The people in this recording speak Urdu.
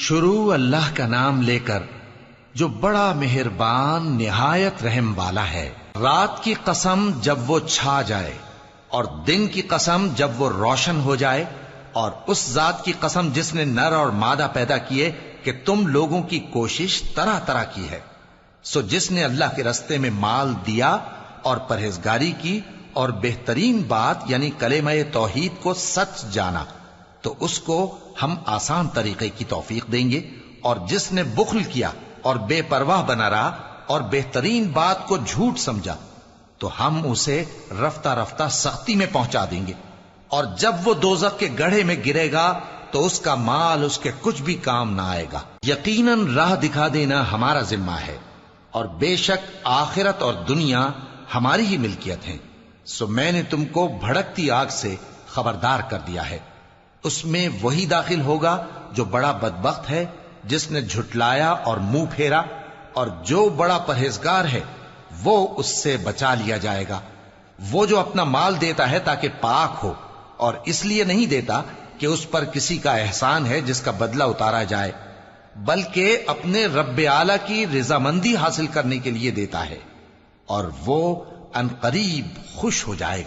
شروع اللہ کا نام لے کر جو بڑا مہربان نہایت رحم والا ہے۔ رات کی قسم جب وہ چھا جائے اور دن کی قسم جب وہ روشن ہو جائے، اور اس ذات کی قسم جس نے نر اور مادہ پیدا کیے کہ تم لوگوں کی کوشش طرح طرح کی ہے۔ سو جس نے اللہ کے رستے میں مال دیا اور پرہیزگاری کی اور بہترین بات یعنی کلمہ توحید کو سچ جانا، تو اس کو ہم آسان طریقے کی توفیق دیں گے، اور جس نے بخل کیا اور بے پرواہ بنا رہا اور بہترین بات کو جھوٹ سمجھا، تو ہم اسے رفتہ رفتہ سختی میں پہنچا دیں گے، اور جب وہ دوزخ کے گڑھے میں گرے گا تو اس کا مال اس کے کچھ بھی کام نہ آئے گا۔ یقیناً راہ دکھا دینا ہمارا ذمہ ہے، اور بے شک آخرت اور دنیا ہماری ہی ملکیت ہیں۔ سو میں نے تم کو بھڑکتی آگ سے خبردار کر دیا ہے، اس میں وہی داخل ہوگا جو بڑا بدبخت ہے، جس نے جھٹلایا اور منہ پھیرا، اور جو بڑا پرہیزگار ہے وہ اس سے بچا لیا جائے گا۔ وہ جو اپنا مال دیتا ہے تاکہ پاک ہو، اور اس لیے نہیں دیتا کہ اس پر کسی کا احسان ہے جس کا بدلہ اتارا جائے، بلکہ اپنے رب اعلی کی رضامندی حاصل کرنے کے لیے دیتا ہے، اور وہ عنقریب خوش ہو جائے گا۔